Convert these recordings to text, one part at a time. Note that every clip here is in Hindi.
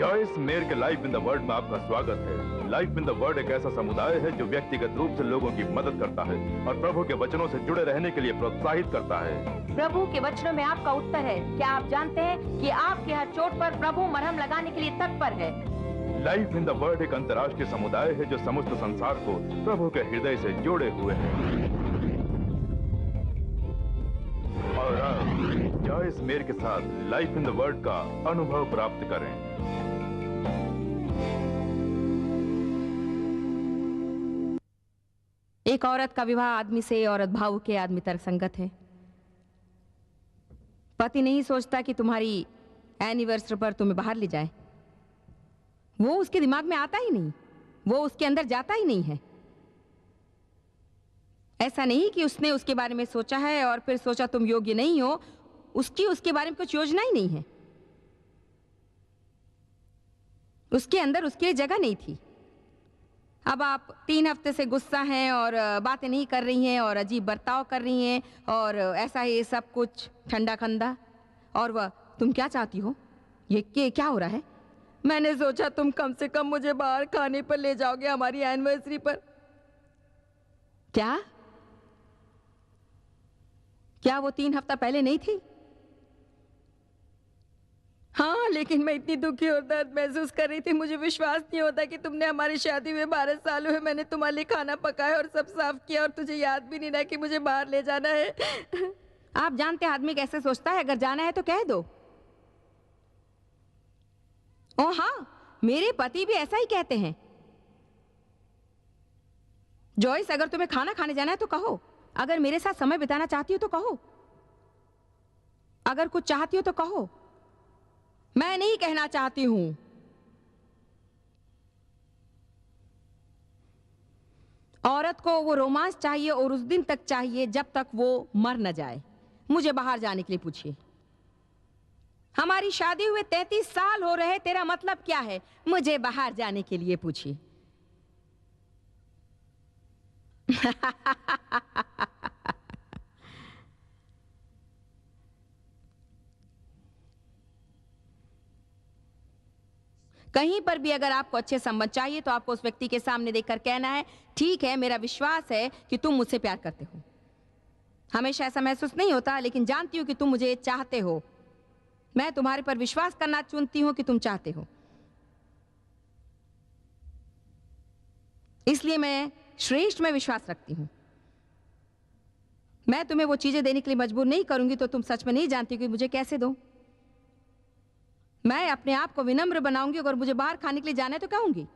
जॉयस मेयर के लाइफ इन द वर्ल्ड में आपका स्वागत है। लाइफ इन द वर्ल्ड एक ऐसा समुदाय है जो व्यक्तिगत रूप से लोगों की मदद करता है और प्रभु के वचनों से जुड़े रहने के लिए प्रोत्साहित करता है। प्रभु के वचनों में आपका उत्तर है। क्या आप जानते हैं कि आपके हर चोट पर प्रभु मरहम लगाने के लिए तत्पर है? लाइफ इन द वर्ल्ड एक अंतर्राष्ट्रीय समुदाय है जो समस्त संसार को प्रभु के हृदय से जोड़े हुए है। और अब जॉयस मेयर के साथ लाइफ इन द वर्ल्ड का अनुभव प्राप्त करें। एक औरत का विवाह आदमी से, औरत भाव के आदमी तर्कसंगत है। पति नहीं सोचता कि तुम्हारी एनिवर्सरी पर तुम्हें बाहर ले जाए। वो उसके दिमाग में आता ही नहीं, वो उसके अंदर जाता ही नहीं है। ऐसा नहीं कि उसने उसके बारे में सोचा है और फिर सोचा तुम योग्य नहीं हो, उसके बारे में कुछ योजना ही नहीं है। उसके अंदर उसके लिए जगह नहीं थी। अब आप 3 हफ्ते से गुस्सा हैं और बातें नहीं कर रही हैं और अजीब बर्ताव कर रही हैं और ऐसा ही सब कुछ ठंडा खंदा। और वह तुम क्या चाहती हो? ये क्या हो रहा है? मैंने सोचा तुम कम से कम मुझे बाहर खाने पर ले जाओगे हमारी एनिवर्सरी पर। क्या वो 3 हफ्ता पहले नहीं थी? हाँ, लेकिन मैं इतनी दुखी और दर्द महसूस कर रही थी। मुझे विश्वास नहीं होता कि तुमने हमारी शादी में 12 साल हुए मैंने तुम्हारे लिए खाना पकाया और सब साफ किया और तुझे याद भी नहीं रहा कि मुझे बाहर ले जाना है। आप जानते हैं आदमी कैसे सोचता है? अगर जाना है तो कह दो। ओ हाँ, मेरे पति भी ऐसा ही कहते हैं। जॉयस, अगर तुम्हें खाना खाने जाना है तो कहो। अगर मेरे साथ समय बिताना चाहती हो तो कहो। अगर कुछ चाहती हो तो कहो। मैं नहीं कहना चाहती हूं। औरत को वो रोमांस चाहिए और उस दिन तक चाहिए जब तक वो मर न जाए। मुझे बाहर जाने के लिए पूछिए। हमारी शादी हुए 33 साल हो रहे, तेरा मतलब क्या है? मुझे बाहर जाने के लिए पूछिए। कहीं पर भी अगर आपको अच्छे संबंध चाहिए तो आपको उस व्यक्ति के सामने देखकर कहना है, ठीक है, मेरा विश्वास है कि तुम मुझसे प्यार करते हो। हमेशा ऐसा महसूस नहीं होता, लेकिन जानती हूं कि तुम मुझे चाहते हो। मैं तुम्हारे पर विश्वास करना चुनती हूं कि तुम चाहते हो। इसलिए मैं श्रेष्ठ में विश्वास रखती हूं। मैं तुम्हें वो चीजें देने के लिए मजबूर नहीं करूंगी तो तुम सच में नहीं जानती कि मुझे कैसे दो। मैं अपने आप को विनम्र बनाऊंगी। अगर मुझे बाहर खाने के लिए जाना है तो कहूंगी।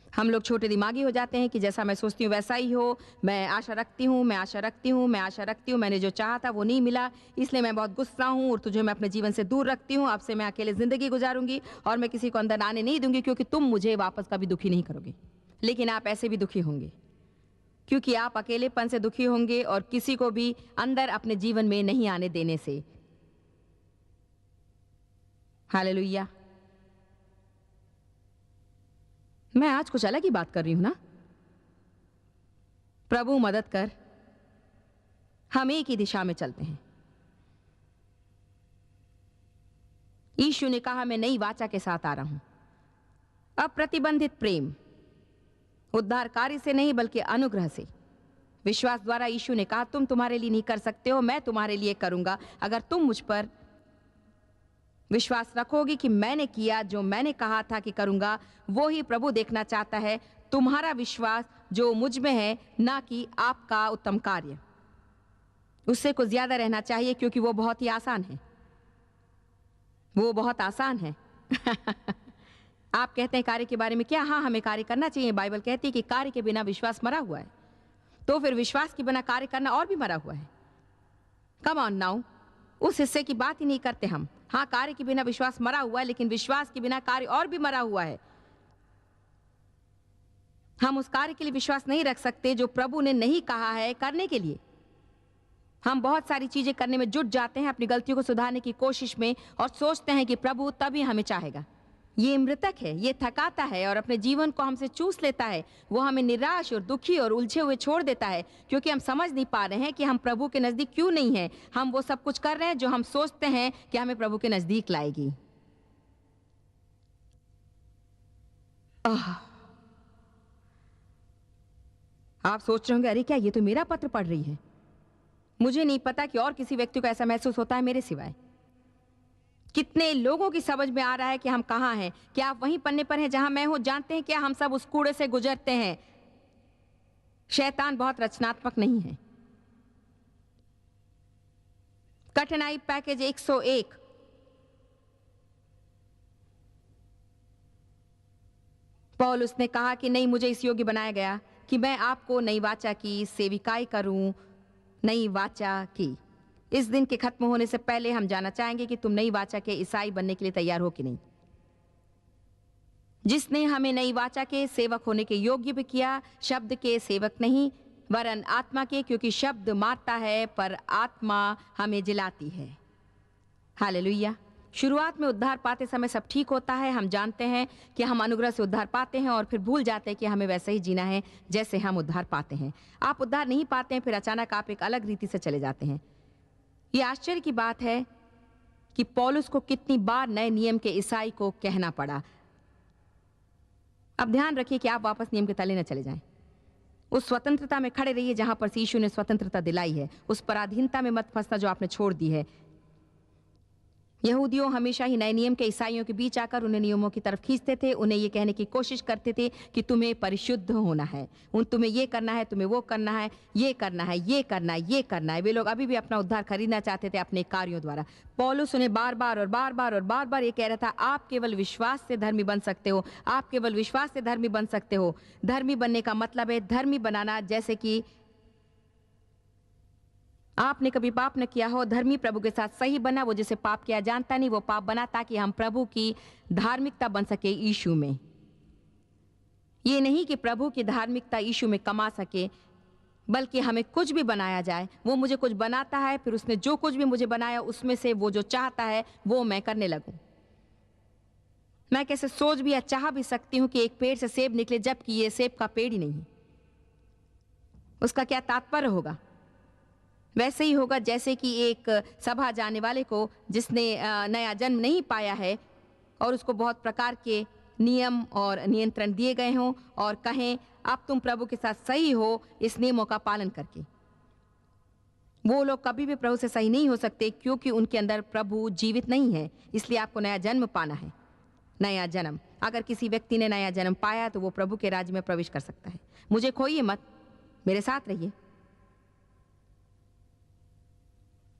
हम लोग छोटे दिमागी हो जाते हैं कि जैसा मैं सोचती हूँ वैसा ही हो। मैं आशा रखती हूँ, मैं आशा रखती हूँ, मैं आशा रखती हूँ। मैंने जो चाहा था वो नहीं मिला, इसलिए मैं बहुत गुस्सा हूँ और तुझे मैं अपने जीवन से दूर रखती हूँ। अब से मैं अकेले जिंदगी गुजारूंगी और मैं किसी को अंदर आने नहीं दूंगी, क्योंकि तुम मुझे वापस कभी दुखी नहीं करोगे। लेकिन आप ऐसे भी दुखी होंगे, क्योंकि आप अकेलेपन से दुखी होंगे और किसी को भी अंदर अपने जीवन में नहीं आने देने से। हालेलुया। मैं आज कुछ अलग ही बात कर रही हूं ना। प्रभु मदद कर, हम एक ही दिशा में चलते हैं। यीशु ने कहा, मैं नई वाचा के साथ आ रहा हूं। अप्रतिबंधित प्रेम, उद्धार कार्य से नहीं बल्कि अनुग्रह से, विश्वास द्वारा। यीशु ने कहा, तुम तुम्हारे लिए नहीं कर सकते हो, मैं तुम्हारे लिए करूंगा। अगर तुम मुझ पर विश्वास रखोगी कि मैंने किया जो मैंने कहा था कि करूंगा, वो ही प्रभु देखना चाहता है। तुम्हारा विश्वास जो मुझ में है, ना कि आपका उत्तम कार्य। उससे कुछ ज्यादा रहना चाहिए, क्योंकि वो बहुत ही आसान है। वो बहुत आसान है। आप कहते हैं कार्य के बारे में क्या? हाँ, हमें कार्य करना चाहिए। बाइबल कहती है कि कार्य के बिना विश्वास मरा हुआ है। तो फिर विश्वास के बिना कार्य करना और भी मरा हुआ है। कम ऑन नाउ, उस हिस्से की बात ही नहीं करते हम। हाँ, कार्य के बिना विश्वास मरा हुआ है, लेकिन विश्वास के बिना कार्य और भी मरा हुआ है। हम उस कार्य के लिए विश्वास नहीं रख सकते जो प्रभु ने नहीं कहा है करने के लिए। हम बहुत सारी चीजें करने में जुट जाते हैं अपनी गलतियों को सुधारने की कोशिश में और सोचते हैं कि प्रभु तभी हमें चाहेगा। ये मृतक है, ये थकाता है और अपने जीवन को हमसे चूस लेता है। वो हमें निराश और दुखी और उलझे हुए छोड़ देता है, क्योंकि हम समझ नहीं पा रहे हैं कि हम प्रभु के नजदीक क्यों नहीं हैं। हम वो सब कुछ कर रहे हैं जो हम सोचते हैं कि हमें प्रभु के नजदीक लाएगी। आप सोच रहे होंगे, अरे क्या ये तो मेरा पत्र पढ़ रही है। मुझे नहीं पता कि और किसी व्यक्ति को ऐसा महसूस होता है मेरे सिवाय। कितने लोगों की समझ में आ रहा है कि हम कहाँ हैं। क्या आप वहीं पन्ने पर हैं जहां मैं हूं? जानते हैं क्या, हम सब उस कूड़े से गुजरते हैं। शैतान बहुत रचनात्मक नहीं है। कठिनाई पैकेज 101। पौल उसने कहा कि नहीं, मुझे इस योग्य बनाया गया कि मैं आपको नई वाचा की सेविकाई करूं। नई वाचा की। इस दिन के खत्म होने से पहले हम जानना चाहेंगे कि तुम नई वाचा के ईसाई बनने के लिए तैयार हो कि नहीं। जिसने हमें नई वाचा के सेवक होने के योग्य भी किया, शब्द के सेवक नहीं वरन आत्मा के, क्योंकि शब्द मारता है पर आत्मा हमें जिलाती है। हालेलुया। शुरुआत में उद्धार पाते समय सब ठीक होता है। हम जानते हैं कि हम अनुग्रह से उद्धार पाते हैं और फिर भूल जाते हैं कि हमें वैसे ही जीना है जैसे हम उद्धार पाते हैं। आप उद्धार नहीं पाते हैं, फिर अचानक आप एक अलग रीति से चले जाते हैं। यह आश्चर्य की बात है कि पौलुस को कितनी बार नए नियम के ईसाई को कहना पड़ा। अब ध्यान रखिए कि आप वापस नियम के तले न चले जाएं। उस स्वतंत्रता में खड़े रहिए जहां पर यीशु ने स्वतंत्रता दिलाई है। उस पराधीनता में मत फंसना जो आपने छोड़ दी है। यहूदियों हमेशा ही नए नियम के ईसाइयों के बीच आकर उन्हें नियमों की तरफ खींचते थे। उन्हें ये कहने की कोशिश करते थे कि तुम्हें परिशुद्ध होना है, तुम्हें ये करना है, तुम्हें वो करना है, ये करना है, ये करना है, ये करना है। वे लोग अभी भी अपना उद्धार खरीदना चाहते थे अपने कार्यों द्वारा। पौलुस उन्हें बार बार और बार बार और बार बार ये कह रहा था, आप केवल विश्वास से धर्मी बन सकते हो। आप केवल विश्वास से धर्मी बन सकते हो। धर्मी बनने का मतलब है धर्मी बनाना, जैसे कि आपने कभी पाप न किया हो। धर्मी प्रभु के साथ सही बना। वो जिसे पाप किया जानता नहीं, वो पाप बना ताकि हम प्रभु की धार्मिकता बन सके यीशु में। ये नहीं कि प्रभु की धार्मिकता यीशु में कमा सके, बल्कि हमें कुछ भी बनाया जाए। वो मुझे कुछ बनाता है, फिर उसने जो कुछ भी मुझे बनाया उसमें से वो जो चाहता है वो मैं करने लगूं। मैं कैसे सोच भी या चाह भी सकती हूं कि एक पेड़ से सेब निकले, जबकि ये सेब का पेड़ ही नहीं। उसका क्या तात्पर्य होगा? वैसे ही होगा जैसे कि एक सभा जाने वाले को जिसने नया जन्म नहीं पाया है और उसको बहुत प्रकार के नियम और नियंत्रण दिए गए हों और कहें अब तुम प्रभु के साथ सही हो इस नियमों का पालन करके। वो लोग कभी भी प्रभु से सही नहीं हो सकते, क्योंकि उनके अंदर प्रभु जीवित नहीं है। इसलिए आपको नया जन्म पाना है। नया जन्म। अगर किसी व्यक्ति ने नया जन्म पाया तो वो प्रभु के राज्य में प्रवेश कर सकता है। मुझे खोइए मत, मेरे साथ रहिए।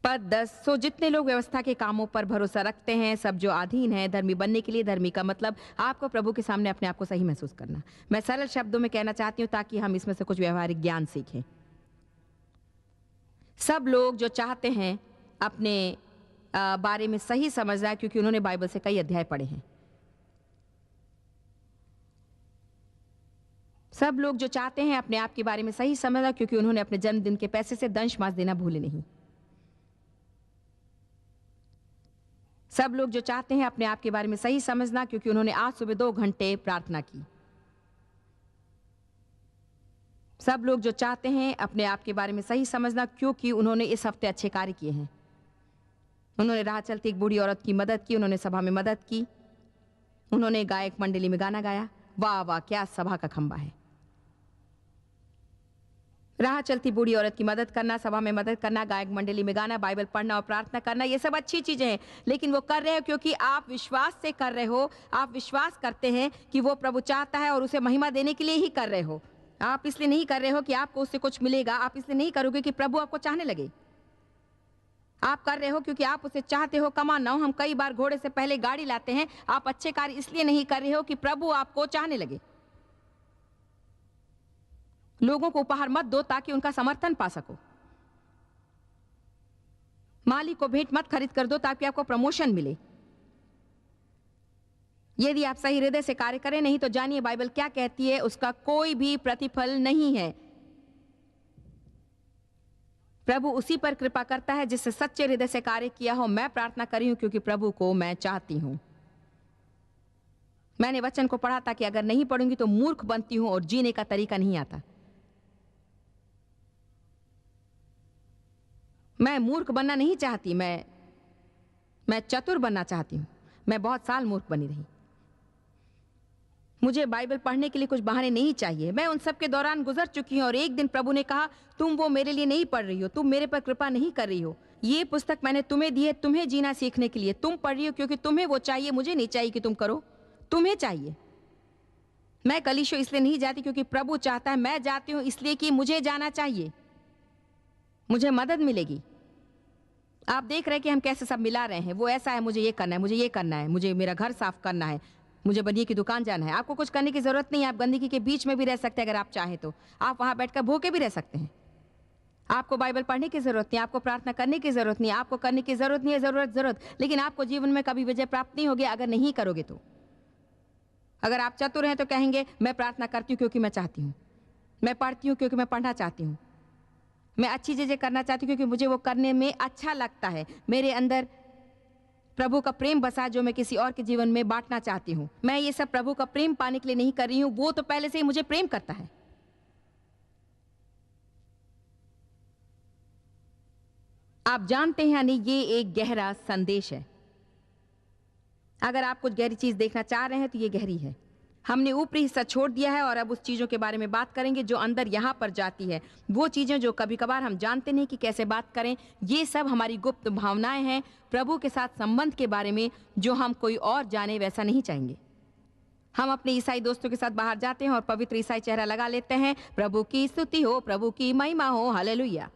पद 10। सो जितने लोग व्यवस्था के कामों पर भरोसा रखते हैं, सब जो अधीन है धर्मी बनने के लिए। धर्मी का मतलब आपको प्रभु के सामने अपने आप को सही महसूस करना। मैं सरल शब्दों में कहना चाहती हूं ताकि हम इसमें से कुछ व्यवहारिक ज्ञान सीखें। सब लोग जो चाहते हैं अपने बारे में सही समझना, क्योंकि उन्होंने बाइबल से कई अध्याय पढ़े हैं। सब लोग जो चाहते हैं अपने आप के बारे में सही समझना, क्योंकि उन्होंने अपने जन्मदिन के पैसे से दंश मांस देना भूले नहीं। सब लोग जो चाहते हैं अपने आप के बारे में सही समझना, क्योंकि उन्होंने आज सुबह 2 घंटे प्रार्थना की। सब लोग जो चाहते हैं अपने आप के बारे में सही समझना, क्योंकि उन्होंने इस हफ्ते अच्छे कार्य किए हैं। उन्होंने राह चलती एक बूढ़ी औरत की मदद की, उन्होंने सभा में मदद की, उन्होंने गायक मंडली में गाना गाया। वाह वाह, क्या सभा का खंबा है। राह चलती बूढ़ी औरत की मदद करना, सभा में मदद करना, गायक मंडली में गाना, बाइबल पढ़ना और प्रार्थना करना, ये सब अच्छी चीजें हैं। लेकिन वो कर रहे हो क्योंकि आप विश्वास से कर रहे हो। आप विश्वास करते हैं कि वो प्रभु चाहता है और उसे महिमा देने के लिए ही कर रहे हो। आप इसलिए नहीं कर रहे हो कि आपको उससे कुछ मिलेगा। आप इसलिए नहीं करोगे कि प्रभु आपको चाहने लगे। आप कर रहे हो क्योंकि आप उसे चाहते हो। कमान ना हो, हम कई बार घोड़े से पहले गाड़ी लाते हैं। आप अच्छे कार्य इसलिए नहीं कर रहे हो कि प्रभु आपको चाहने लगे। लोगों को उपहार मत दो ताकि उनका समर्थन पा सको। मालिक को भेंट मत खरीद कर दो ताकि आपको प्रमोशन मिले। यदि आप सही हृदय से कार्य करें, नहीं तो जानिए बाइबल क्या कहती है, उसका कोई भी प्रतिफल नहीं है। प्रभु उसी पर कृपा करता है जिससे सच्चे हृदय से कार्य किया हो। मैं प्रार्थना करी हूं क्योंकि प्रभु को मैं चाहती हूं। मैंने वचन को पढ़ा था कि अगर नहीं पढ़ूंगी तो मूर्ख बनती हूं और जीने का तरीका नहीं आता। मैं मूर्ख बनना नहीं चाहती, मैं चतुर बनना चाहती हूं। मैं बहुत साल मूर्ख बनी रही। मुझे बाइबल पढ़ने के लिए कुछ बहाने नहीं चाहिए। मैं उन सब के दौरान गुजर चुकी हूं और एक दिन प्रभु ने कहा, तुम वो मेरे लिए नहीं पढ़ रही हो, तुम मेरे पर कृपा नहीं कर रही हो। ये पुस्तक मैंने तुम्हें दी है तुम्हें जीना सीखने के लिए। तुम पढ़ रही हो क्योंकि तुम्हें वो चाहिए, मुझे नहीं चाहिए कि तुम करो, तुम्हें चाहिए। मैं कलीसिया इसलिए नहीं जाती क्योंकि प्रभु चाहता है, मैं जाती हूं इसलिए कि मुझे जाना चाहिए, मुझे मदद मिलेगी। आप देख रहे हैं कि हम कैसे सब मिला रहे हैं। वो ऐसा है, मुझे ये करना है, मुझे ये करना है, मुझे मेरा घर साफ करना है, मुझे बनिए की दुकान जाना है। आपको कुछ करने की जरूरत नहीं है। आप गंदगी के बीच में भी रह सकते हैं अगर आप चाहें तो। आप वहां बैठकर भूखे भी रह सकते हैं। आपको बाइबल पढ़ने की जरूरत नहीं, आपको प्रार्थना करने की जरूरत नहीं, आपको करने की जरूरत नहीं है जरूरत। लेकिन आपको जीवन में कभी विजय प्राप्त नहीं होगी अगर नहीं करोगे तो। अगर आप चतुर हैं तो कहेंगे, मैं प्रार्थना करती हूँ क्योंकि मैं चाहती हूँ, मैं पढ़ती हूँ क्योंकि मैं पढ़ना चाहती हूँ, मैं अच्छी चीजें करना चाहती हूँ क्योंकि मुझे वो करने में अच्छा लगता है। मेरे अंदर प्रभु का प्रेम बसा जो मैं किसी और के जीवन में बांटना चाहती हूँ। मैं ये सब प्रभु का प्रेम पाने के लिए नहीं कर रही हूँ, वो तो पहले से ही मुझे प्रेम करता है। आप जानते हैं यानी ये एक गहरा संदेश है। अगर आप कुछ गहरी चीज देखना चाह रहे हैं तो ये गहरी है। हमने ऊपरी हिस्सा छोड़ दिया है और अब उस चीजों के बारे में बात करेंगे जो अंदर यहाँ पर जाती है। वो चीजें जो कभी कभार हम जानते नहीं कि कैसे बात करें। ये सब हमारी गुप्त भावनाएं हैं प्रभु के साथ संबंध के बारे में जो हम कोई और जाने वैसा नहीं चाहेंगे। हम अपने ईसाई दोस्तों के साथ बाहर जाते हैं और पवित्र ईसाई चेहरा लगा लेते हैं, प्रभु की स्तुति हो, प्रभु की महिमा हो, हालेलुया।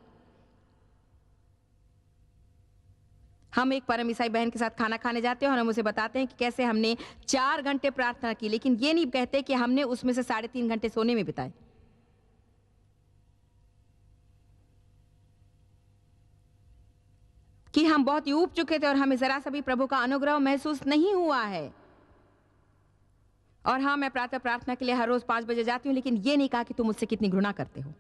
हम एक परम ईसाई बहन के साथ खाना खाने जाते हैं और हम उसे बताते हैं कि कैसे हमने 4 घंटे प्रार्थना की, लेकिन ये नहीं कहते कि हमने उसमें से 3.5 घंटे सोने में बिताए। कि हम बहुत ही ऊब चुके थे और हमें जरा सा भी प्रभु का अनुग्रह महसूस नहीं हुआ है। और हाँ, मैं प्रार्थना के लिए हर रोज 5 बजे जाती हूँ, लेकिन ये नहीं कहा कि तुम मुझसे कितनी घृणा करते हो।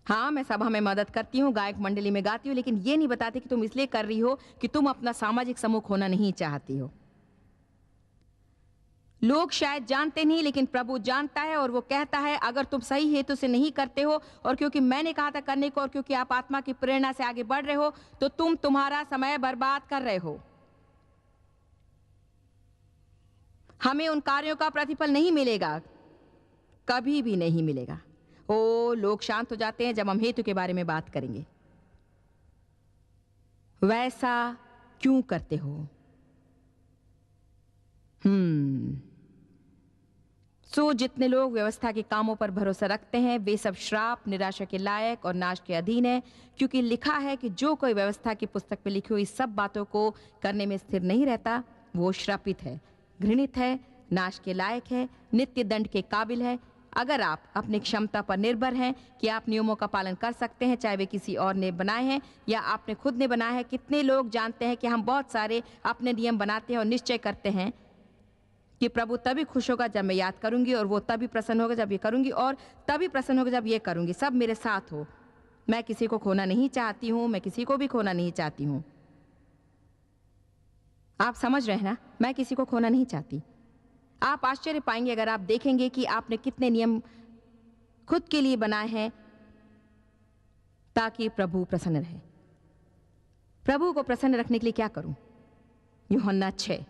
हाँ, मैं सभा में मदद करती हूँ, गायक मंडली में गाती हूँ, लेकिन ये नहीं बताते कि तुम इसलिए कर रही हो कि तुम अपना सामाजिक समूह खोना नहीं चाहती हो। लोग शायद जानते नहीं, लेकिन प्रभु जानता है और वो कहता है, अगर तुम सही हेतु से नहीं करते हो और क्योंकि मैंने कहा था करने को और क्योंकि आप आत्मा की प्रेरणा से आगे बढ़ रहे हो, तो तुम तुम्हारा समय बर्बाद कर रहे हो। हमें उन कार्यों का प्रतिफल नहीं मिलेगा, कभी भी नहीं मिलेगा। ओ, लोग शांत हो जाते हैं जब हम हेतु के बारे में बात करेंगे। वैसा क्यों करते हो? जितने लोग व्यवस्था के कामों पर भरोसा रखते हैं वे सब श्राप, निराशा के लायक और नाश के अधीन है, क्योंकि लिखा है कि जो कोई व्यवस्था की पुस्तक में लिखी हुई सब बातों को करने में स्थिर नहीं रहता, वो श्रापित है, घृणित है, नाश के लायक है, नित्य दंड के काबिल है। अगर आप अपनी क्षमता पर निर्भर हैं कि आप नियमों का पालन कर सकते हैं, चाहे वे किसी और ने बनाए हैं या आपने खुद ने बनाए हैं। कितने लोग जानते हैं कि हम बहुत सारे अपने नियम बनाते हैं और निश्चय करते हैं कि प्रभु तभी खुश होगा जब मैं याद करूंगी, और वो तभी प्रसन्न होगा जब ये करूंगी, और तभी प्रसन्न होगा जब ये करूंगी। सब मेरे साथ हो। मैं किसी को खोना नहीं चाहती हूं, मैं किसी को भी खोना नहीं चाहती हूं। आप समझ रहे हैं ना? मैं किसी को खोना नहीं चाहती। आप आश्चर्य पाएंगे अगर आप देखेंगे कि आपने कितने नियम खुद के लिए बनाए हैं ताकि प्रभु प्रसन्न रहे। प्रभु को प्रसन्न रखने के लिए क्या करूं? यूहन्ना 6।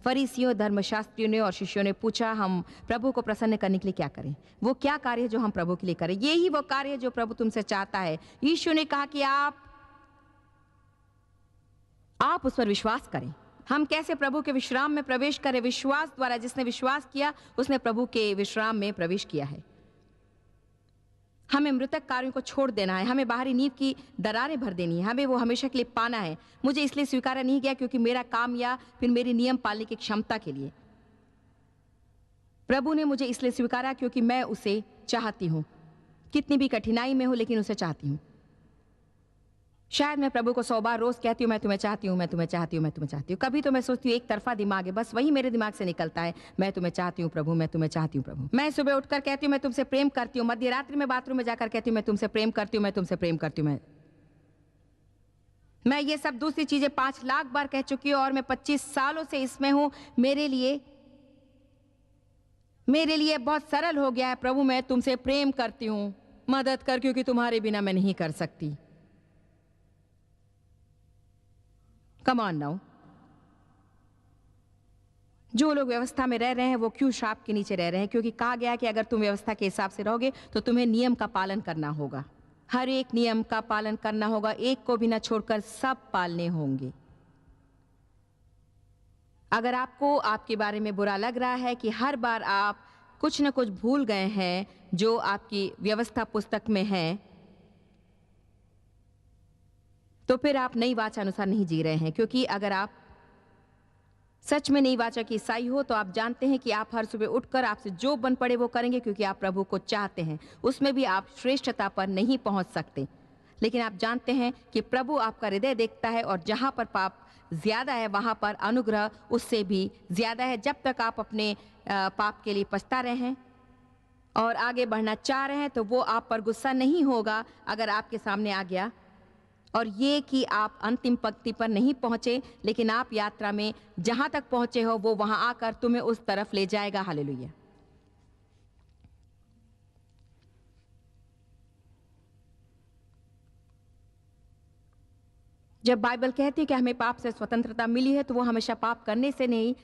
फरीसियों, धर्मशास्त्रियों ने और शिष्यों ने पूछा, हम प्रभु को प्रसन्न करने के लिए क्या करें? वो क्या कार्य है जो हम प्रभु के लिए करें? यही वो कार्य है जो प्रभु तुमसे चाहता है। यीशु ने कहा कि आप उस पर विश्वास करें। हम कैसे प्रभु के विश्राम में प्रवेश करें? विश्वास द्वारा। जिसने विश्वास किया उसने प्रभु के विश्राम में प्रवेश किया है। हमें मृतक कार्यों को छोड़ देना है, हमें बाहरी नींव की दरारें भर देनी है, हमें वो हमेशा के लिए पाना है। मुझे इसलिए स्वीकारा नहीं गया क्योंकि मेरा काम या फिर मेरी नियम पालने की क्षमता के लिए। प्रभु ने मुझे इसलिए स्वीकारा क्योंकि मैं उसे चाहती हूं, कितनी भी कठिनाई में हो लेकिन उसे चाहती हूं। शायद मैं प्रभु को 100 बार रोज कहती हूँ, मैं तुम्हें चाहती हूँ, मैं तुम्हें चाहती हूँ, मैं तुम्हें चाहती हूँ। कभी तो मैं सोचती हूँ एक तरफा दिमाग है, बस वही मेरे दिमाग से निकलता है, मैं तुम्हें चाहती हूँ प्रभु, मैं तुम्हें चाहती हूँ प्रभु। मैं सुबह उठकर कहती हूँ मैं तुमसे प्रेम करती हूँ, मध्य रात्रि में बाथरूम में जाकर कहती हूँ मैं तुमसे प्रेम करती हूँ, मैं तुमसे प्रेम करती हूँ। मैं मैं ये सब दूसरी चीजें 5 लाख बार कह चुकी हूँ और मैं 25 सालों से इसमें हूं। मेरे लिए बहुत सरल हो गया है, प्रभु मैं तुमसे प्रेम करती हूँ, मदद कर, क्योंकि तुम्हारे बिना मैं नहीं कर सकती। Come on now. जो लोग व्यवस्था में रह रहे हैं वो क्यों श्राप के नीचे रह रहे हैं? क्योंकि कहा गया कि अगर तुम व्यवस्था के हिसाब से रहोगे तो तुम्हें नियम का पालन करना होगा। हर एक नियम का पालन करना होगा, एक को भी ना छोड़कर सब पालने होंगे। अगर आपको आपके बारे में बुरा लग रहा है कि हर बार आप कुछ न कुछ भूल गए हैं जो आपकी व्यवस्था पुस्तक में है, तो फिर आप नई वाचा अनुसार नहीं जी रहे हैं। क्योंकि अगर आप सच में नई वाचा के ईसाई हो तो आप जानते हैं कि आप हर सुबह उठकर आपसे जो बन पड़े वो करेंगे, क्योंकि आप प्रभु को चाहते हैं। उसमें भी आप श्रेष्ठता पर नहीं पहुंच सकते, लेकिन आप जानते हैं कि प्रभु आपका हृदय देखता है और जहां पर पाप ज्यादा है वहां पर अनुग्रह उससे भी ज्यादा है। जब तक आप अपने पाप के लिए पछता रहे हैं और आगे बढ़ना चाह रहे हैं तो वो आप पर गुस्सा नहीं होगा अगर आपके सामने आ गया और ये कि आप अंतिम पंक्ति पर नहीं पहुंचे, लेकिन आप यात्रा में जहां तक पहुंचे हो वो वहां आकर तुम्हें उस तरफ ले जाएगा। हालेलुया। जब बाइबल कहती है कि हमें पाप से स्वतंत्रता मिली है तो वो हमेशा पाप करने से नहीं,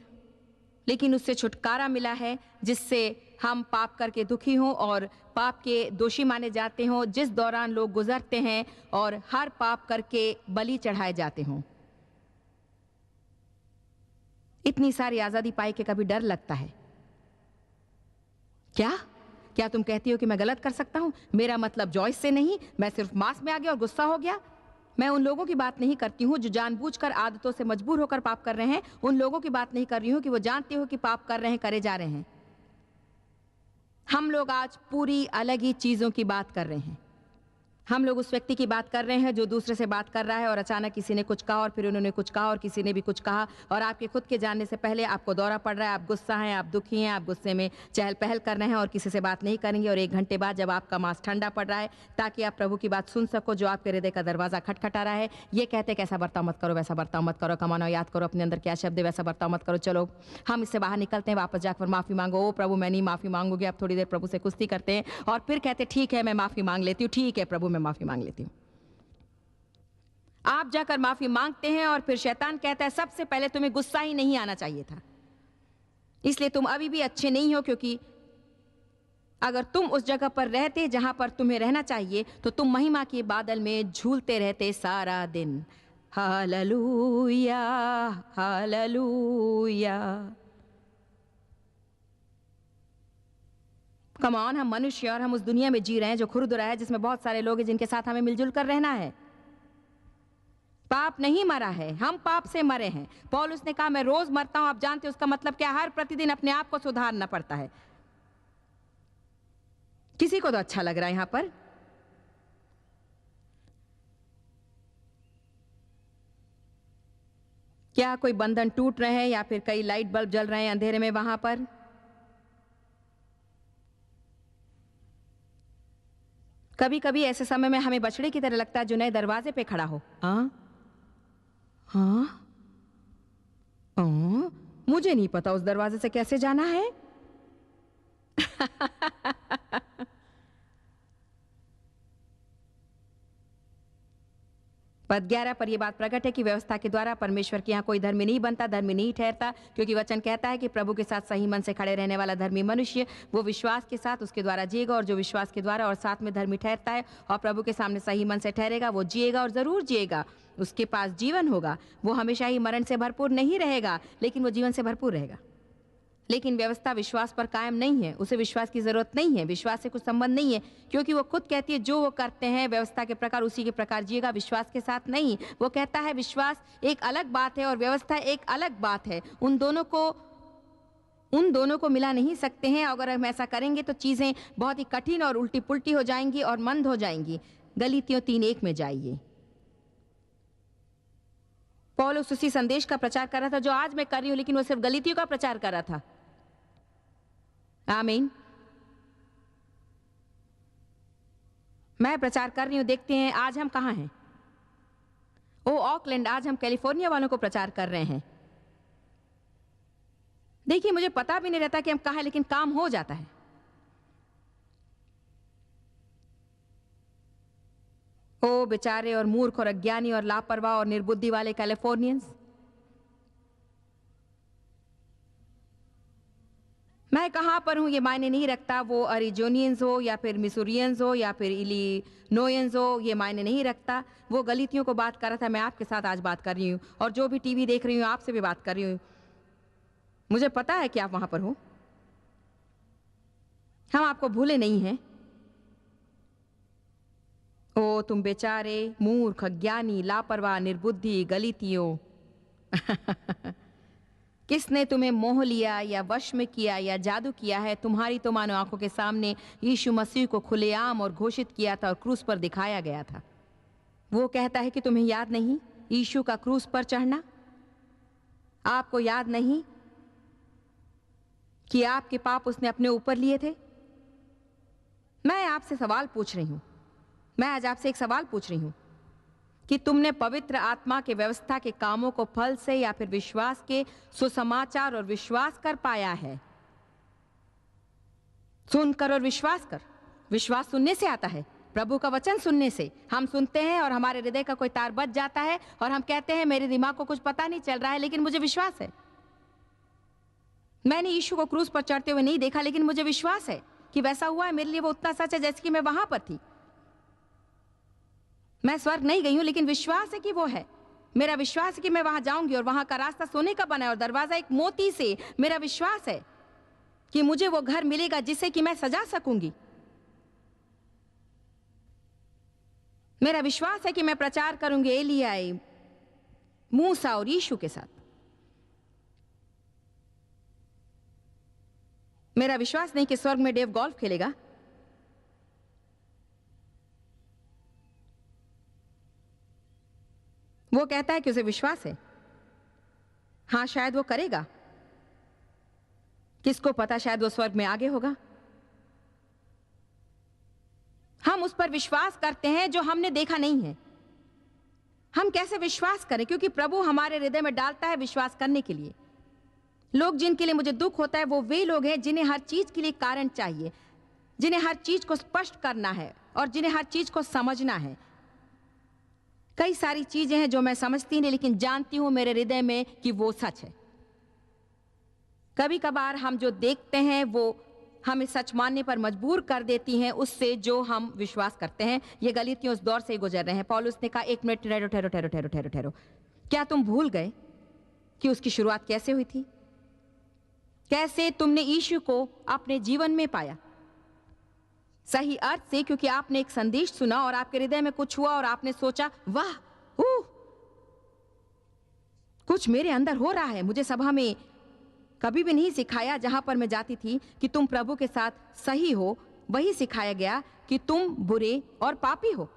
लेकिन उससे छुटकारा मिला है जिससे हम पाप करके दुखी हों और पाप के दोषी माने जाते हों, जिस दौरान लोग गुजरते हैं और हर पाप करके बलि चढ़ाए जाते हों। इतनी सारी आजादी पाई के कभी डर लगता है क्या तुम कहती हो कि मैं गलत कर सकता हूं? मेरा मतलब जॉइस से नहीं, मैं सिर्फ मांस में आ गया और गुस्सा हो गया। मैं उन लोगों की बात नहीं करती हूँ जो जानबूझकर आदतों से मजबूर होकर पाप कर रहे हैं। उन लोगों की बात नहीं कर रही हूँ कि वो जानते हो कि पाप कर रहे हैं, करे जा रहे हैं। हम लोग आज पूरी अलग ही चीजों की बात कर रहे हैं। हम लोग उस व्यक्ति की बात कर रहे हैं जो दूसरे से बात कर रहा है और अचानक किसी ने कुछ कहा और फिर उन्होंने कुछ कहा और किसी ने भी कुछ कहा और आपके खुद के जानने से पहले आपको दौरा पड़ रहा है, आप गुस्सा हैं, आप दुखी हैं, आप गुस्से में चहल पहल कर रहे हैं और किसी से बात नहीं करेंगे। और 1 घंटे बाद जब आपका मांस ठंडा पड़ रहा है ताकि आप प्रभु की बात सुन सको जो आपके हृदय का दरवाजा खटखटा रहा है, ये कहते कैसा बर्ताव मत करो, वैसा बर्ताव मत करो, कमाना याद करो अपने अंदर क्या शब्द है, वैसा बर्ताव मत करो। चलो हम इससे बाहर निकलते हैं, वापस जाकर माफी मांगो। ओ प्रभु मैं नहीं माफी मांगूंगी। आप थोड़ी देर प्रभु से कुश्ती करते हैं और फिर कहते ठीक है मैं माफी मांग लेती हूँ, ठीक है प्रभु मैं माफी मांग लेती हूँ। आप जाकर माफी मांगते हैं और फिर शैतान कहता है सबसे पहले तुम्हें गुस्सा ही नहीं आना चाहिए था, इसलिए तुम अभी भी अच्छे नहीं हो। क्योंकि अगर तुम उस जगह पर रहते जहां पर तुम्हें रहना चाहिए तो तुम महिमा के बादल में झूलते रहते सारा दिन। Hallelujah hallelujah. कम ऑन, हम मनुष्य और हम उस दुनिया में जी रहे हैं जो खुरदुरा है, जिसमें बहुत सारे लोग हैं जिनके साथ हमें मिलजुल कर रहना है। पाप नहीं मरा है, हम पाप से मरे हैं। पौलुस ने कहा मैं रोज मरता हूं। आप जानते हैं उसका मतलब क्या? हर प्रतिदिन अपने आप को सुधारना पड़ता है। किसी को तो अच्छा लग रहा है यहां पर? क्या कोई बंधन टूट रहे हैं या फिर कई लाइट बल्ब जल रहे हैं अंधेरे में वहां पर? कभी कभी ऐसे समय में हमें बछड़े की तरह लगता है जो नए दरवाजे पे खड़ा हो। हाँ हाँ, मुझे नहीं पता उस दरवाजे से कैसे जाना है। पद 11 पर यह बात प्रकट है कि व्यवस्था के द्वारा परमेश्वर के यहाँ कोई धर्मी नहीं बनता, धर्मी नहीं ठहरता, क्योंकि वचन कहता है कि प्रभु के साथ सही मन से खड़े रहने वाला धर्मी मनुष्य वो विश्वास के साथ उसके द्वारा जिएगा, और जो विश्वास के द्वारा और साथ में धर्मी ठहरता है और प्रभु के सामने सही मन से ठहरेगा वो जिएगा और जरूर जिएगा। उसके पास जीवन होगा। वो हमेशा ही मरण से भरपूर नहीं रहेगा, लेकिन वो जीवन से भरपूर रहेगा। लेकिन व्यवस्था विश्वास पर कायम नहीं है, उसे विश्वास की जरूरत नहीं है, विश्वास से कुछ संबंध नहीं है, क्योंकि वो खुद कहती है जो वो करते हैं व्यवस्था के प्रकार उसी के प्रकार जिएगा, विश्वास के साथ नहीं। वो कहता है विश्वास एक अलग बात है और व्यवस्था एक अलग बात है। उन दोनों को मिला नहीं सकते हैं। अगर हम ऐसा करेंगे तो चीजें बहुत ही कठिन और उल्टी पुल्टी हो जाएंगी और मंद हो जाएंगी। गलीतियों 3:1 में जाइए। पौलुस उसी संदेश का प्रचार कर रहा था जो आज मैं कर रही हूं, लेकिन वो सिर्फ गलीतियों का प्रचार कर रहा था। आमीन। मैं प्रचार कर रही हूं। देखते हैं आज हम कहां हैं। ओ ऑकलैंड, आज हम कैलिफोर्निया वालों को प्रचार कर रहे हैं। देखिए, मुझे पता भी नहीं रहता कि हम कहाँ हैं, लेकिन काम हो जाता है। ओ बेचारे और मूर्ख और अज्ञानी और लापरवाह और निर्बुद्धि वाले कैलिफोर्नियंस। मैं कहां पर हूं ये मायने नहीं रखता, वो अरिजोनियंस हो या फिर मिसूरियंस हो या फिर इलिनोयंस हो, ये मायने नहीं रखता। वो गलतियों को बात कर रहा था, मैं आपके साथ आज बात कर रही हूं, और जो भी टीवी देख रही हूं आपसे भी बात कर रही हूं। मुझे पता है कि आप वहां पर हो। हम आपको भूले नहीं हैं। ओ तुम बेचारे मूर्ख अज्ञानी लापरवाह निर्बुद्धि गलतियों। किसने तुम्हें मोह लिया या वश में किया या जादू किया है? तुम्हारी तो मानो आंखों के सामने यीशु मसीह को खुलेआम और घोषित किया था और क्रूस पर दिखाया गया था। वो कहता है कि तुम्हें याद नहीं यीशु का क्रूस पर चढ़ना? आपको याद नहीं कि आपके पाप उसने अपने ऊपर लिए थे? मैं आपसे सवाल पूछ रही हूं, मैं आज आपसे एक सवाल पूछ रही हूं कि तुमने पवित्र आत्मा के व्यवस्था के कामों को फल से या फिर विश्वास के सुसमाचार और विश्वास कर पाया है? सुनकर और विश्वास कर। विश्वास सुनने से आता है, प्रभु का वचन सुनने से। हम सुनते हैं और हमारे हृदय का कोई तार बज जाता है और हम कहते हैं मेरे दिमाग को कुछ पता नहीं चल रहा है, लेकिन मुझे विश्वास है। मैंने यीशु को क्रूस पर चढ़ते हुए नहीं देखा, लेकिन मुझे विश्वास है कि वैसा हुआ है। मेरे लिए वो उतना सच है जैसे कि मैं वहां पर थी। मैं स्वर्ग नहीं गई हूं, लेकिन विश्वास है कि वो है। मेरा विश्वास है कि मैं वहां जाऊंगी और वहां का रास्ता सोने का बना है और दरवाजा एक मोती से। मेरा विश्वास है कि मुझे वो घर मिलेगा जिसे कि मैं सजा सकूंगी। मेरा विश्वास है कि मैं प्रचार करूंगी एलिया, मूसा और यीशु के साथ। मेरा विश्वास नहीं कि स्वर्ग में डेव गोल्फ खेलेगा। वो कहता है कि उसे विश्वास है। हाँ, शायद वो करेगा, किसको पता, शायद वो स्वर्ग में आगे होगा। हम उस पर विश्वास करते हैं जो हमने देखा नहीं है। हम कैसे विश्वास करें? क्योंकि प्रभु हमारे हृदय में डालता है विश्वास करने के लिए। लोग जिनके लिए मुझे दुख होता है वो वे लोग हैं जिन्हें हर चीज के लिए कारण चाहिए, जिन्हें हर चीज को स्पष्ट करना है और जिन्हें हर चीज को समझना है। कई सारी चीजें हैं जो मैं समझती नहीं, लेकिन जानती हूं मेरे हृदय में कि वो सच है। कभी कभार हम जो देखते हैं वो हमें सच मानने पर मजबूर कर देती हैं उससे जो हम विश्वास करते हैं। ये गलतियां उस दौर से गुजर रहे हैं। पौलुस ने कहा, एक मिनट ठहरो ठहरो ठहरो ठहरो ठहरो ठहरो, क्या तुम भूल गए कि उसकी शुरुआत कैसे हुई थी? कैसे तुमने यीशु को अपने जीवन में पाया? सही अर्थ से, क्योंकि आपने एक संदेश सुना और आपके हृदय में कुछ हुआ और आपने सोचा, वाह, कुछ मेरे अंदर हो रहा है। मुझे सभा में कभी भी नहीं सिखाया जहां पर मैं जाती थी कि तुम प्रभु के साथ सही हो। वही सिखाया गया कि तुम बुरे और पापी हो।